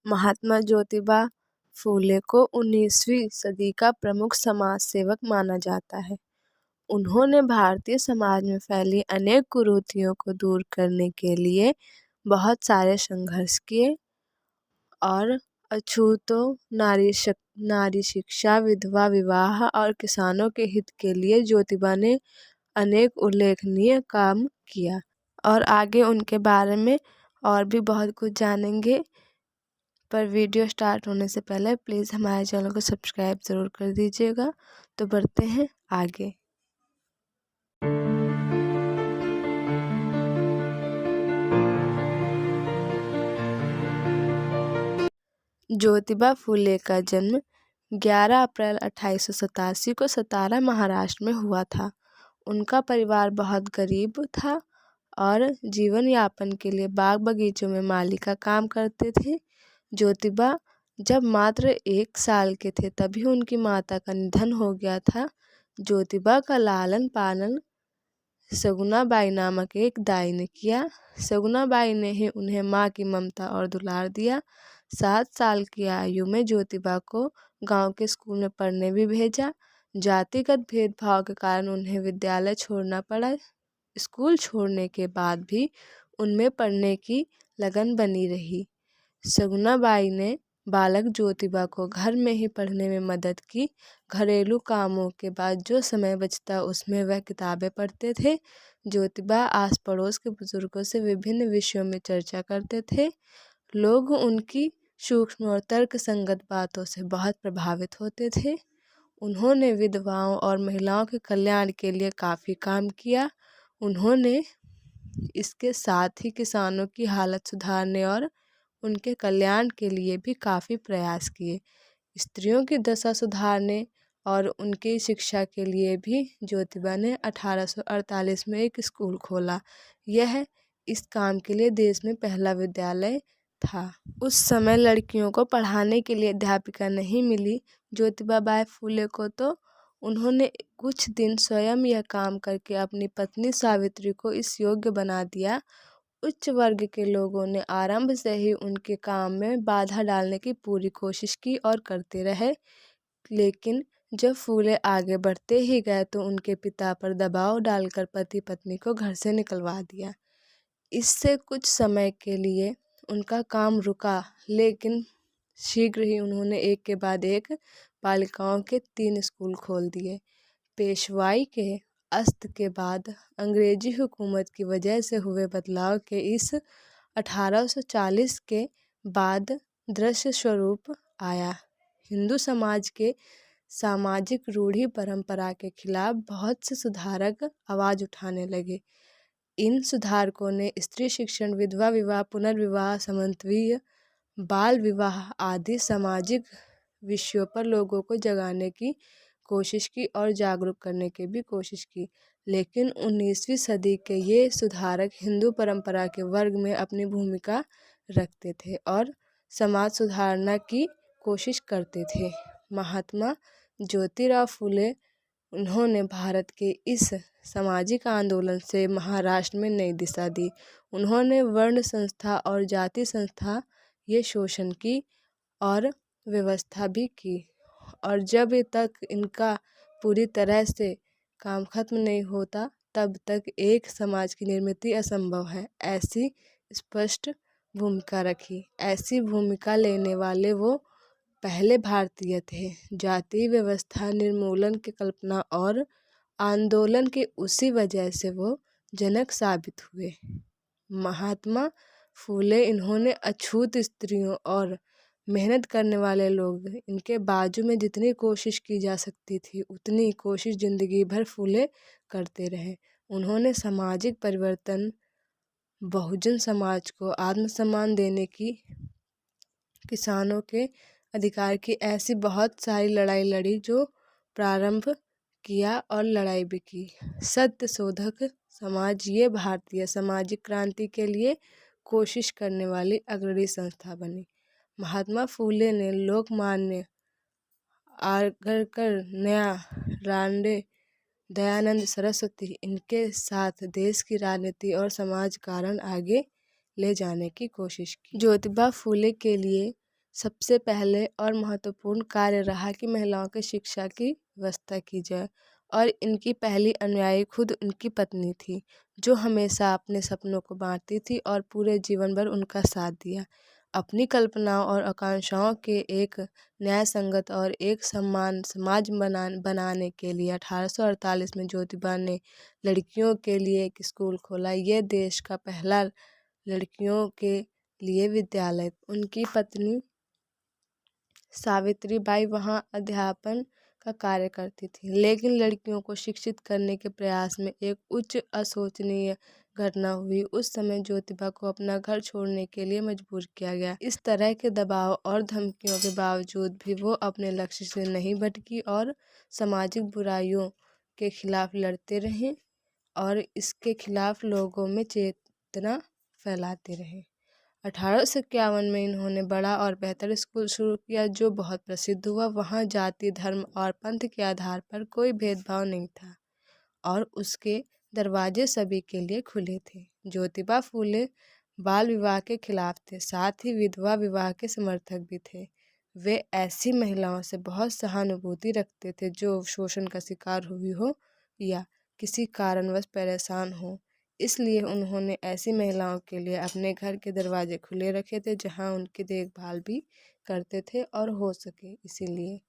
महात्मा ज्योतिबा फूले को 19वीं सदी का प्रमुख समाज सेवक माना जाता है। उन्होंने भारतीय समाज में फैली अनेक कुरीतियों को दूर करने के लिए बहुत सारे संघर्ष किए और अछूतों, नारी शिक्षा, विधवा विवाह और किसानों के हित के लिए ज्योतिबा ने अनेक उल्लेखनीय काम किया। और आगे उनके बारे में और भी बहुत कुछ जानेंगे, पर वीडियो स्टार्ट होने से पहले प्लीज़ हमारे चैनल को सब्सक्राइब ज़रूर कर दीजिएगा। तो बढ़ते हैं आगे। ज्योतिबा फूले का जन्म 11 अप्रैल 1887 को सतारा, महाराष्ट्र में हुआ था। उनका परिवार बहुत गरीब था और जीवन यापन के लिए बाग बगीचों में माली का काम करते थे। ज्योतिबा जब मात्र 1 साल के थे तभी उनकी माता का निधन हो गया था। ज्योतिबा का लालन पालन सगुनाबाई नामक एक दाई ने किया। सगुनाबाई ने ही उन्हें माँ की ममता और दुलार दिया। 7 साल की आयु में ज्योतिबा को गांव के स्कूल में पढ़ने भी भेजा। जातिगत भेदभाव के कारण उन्हें विद्यालय छोड़ना पड़ा। स्कूल छोड़ने के बाद भी उनमें पढ़ने की लगन बनी रही। सगुनाबाई ने बालक ज्योतिबा को घर में ही पढ़ने में मदद की। घरेलू कामों के बाद जो समय बचता उसमें वह किताबें पढ़ते थे। ज्योतिबा आस पड़ोस के बुजुर्गों से विभिन्न विषयों में चर्चा करते थे। लोग उनकी सूक्ष्म और तर्क संगत बातों से बहुत प्रभावित होते थे। उन्होंने विधवाओं और महिलाओं के कल्याण के लिए काफ़ी काम किया। उन्होंने इसके साथ ही किसानों की हालत सुधारने और उनके कल्याण के लिए भी काफ़ी प्रयास किए। स्त्रियों की दशा सुधारने और उनकी शिक्षा के लिए भी ज्योतिबा ने 1848 में एक स्कूल खोला। यह इस काम के लिए देश में पहला विद्यालय था। उस समय लड़कियों को पढ़ाने के लिए अध्यापिका नहीं मिली ज्योतिबा बाई फूले को, तो उन्होंने कुछ दिन स्वयं यह काम करके अपनी पत्नी सावित्री को इस योग्य बना दिया। उच्च वर्ग के लोगों ने आरंभ से ही उनके काम में बाधा डालने की पूरी कोशिश की और करते रहे, लेकिन जब फूले आगे बढ़ते ही गए तो उनके पिता पर दबाव डालकर पति पत्नी को घर से निकलवा दिया। इससे कुछ समय के लिए उनका काम रुका, लेकिन शीघ्र ही उन्होंने एक के बाद एक बालिकाओं के 3 स्कूल खोल दिए। पेशवाई के अस्त के बाद अंग्रेजी हुकूमत की वजह से हुए बदलाव के इस 1840 के बाद दृश्य स्वरूप आया। हिंदू समाज के सामाजिक रूढ़ी परंपरा के खिलाफ बहुत से सुधारक आवाज़ उठाने लगे। इन सुधारकों ने स्त्री शिक्षण, विधवा विवाह, पुनर्विवाह, समन्वयीय बाल विवाह आदि सामाजिक विषयों पर लोगों को जगाने की कोशिश की और जागरूक करने की भी कोशिश की। लेकिन 19वीं सदी के ये सुधारक हिंदू परंपरा के वर्ग में अपनी भूमिका रखते थे और समाज सुधारना की कोशिश करते थे। महात्मा ज्योतिराव फूले, उन्होंने भारत के इस सामाजिक आंदोलन से महाराष्ट्र में नई दिशा दी। उन्होंने वर्ण संस्था और जाति संस्था ये शोषण की और व्यवस्था भी की, और जब तक इनका पूरी तरह से काम खत्म नहीं होता तब तक एक समाज की निर्मित असंभव है, ऐसी स्पष्ट भूमिका रखी। ऐसी भूमिका लेने वाले वो पहले भारतीय थे। जाति व्यवस्था निर्मूलन की कल्पना और आंदोलन की उसी वजह से वो जनक साबित हुए। महात्मा फूले, इन्होंने अछूत स्त्रियों और मेहनत करने वाले लोग, इनके बाजू में जितनी कोशिश की जा सकती थी उतनी कोशिश जिंदगी भर फूले करते रहे। उन्होंने सामाजिक परिवर्तन, बहुजन समाज को आत्मसम्मान देने की, किसानों के अधिकार की ऐसी बहुत सारी लड़ाई लड़ी जो प्रारंभ किया और लड़ाई भी की। सत्य शोधक समाज ये भारतीय सामाजिक क्रांति के लिए कोशिश करने वाली अग्रणी संस्था बनी। महात्मा फूले ने लोकमान्य आगरकर, नया रानडे, दयानंद सरस्वती, इनके साथ देश की राजनीति और समाज कारण आगे ले जाने की कोशिश की। ज्योतिबा फूले के लिए सबसे पहले और महत्वपूर्ण कार्य रहा कि महिलाओं की शिक्षा की व्यवस्था की जाए, और इनकी पहली अनुयायी खुद उनकी पत्नी थी, जो हमेशा अपने सपनों को बांटती थी और पूरे जीवन भर उनका साथ दिया। अपनी कल्पनाओं और आकांक्षाओं के एक न्यायसंगत और एक सम्मान समाज बनाने के लिए 1848 में ज्योतिबा ने लड़कियों के लिए एक स्कूल खोला। यह देश का पहला लड़कियों के लिए विद्यालय। उनकी पत्नी सावित्रीबाई वहाँ अध्यापन का कार्य करती थी, लेकिन लड़कियों को शिक्षित करने के प्रयास में एक उच्च अशोचनीय घटना हुई। उस समय ज्योतिबा को अपना घर छोड़ने के लिए मजबूर किया गया। इस तरह के दबाव और धमकियों के बावजूद भी वो अपने लक्ष्य से नहीं भटकी और सामाजिक बुराइयों के खिलाफ लड़ते रहे और इसके खिलाफ लोगों में चेतना फैलाते रहे। 1851 में इन्होंने बड़ा और बेहतर स्कूल शुरू किया, जो बहुत प्रसिद्ध हुआ। वहाँ जाति, धर्म और पंथ के आधार पर कोई भेदभाव नहीं था और उसके दरवाजे सभी के लिए खुले थे। ज्योतिबा फूले बाल विवाह के खिलाफ थे, साथ ही विधवा विवाह के समर्थक भी थे। वे ऐसी महिलाओं से बहुत सहानुभूति रखते थे जो शोषण का शिकार हुई हो या किसी कारणवश परेशान हो। इसलिए उन्होंने ऐसी महिलाओं के लिए अपने घर के दरवाजे खुले रखे थे, जहां उनकी देखभाल भी करते थे और हो सके इसीलिए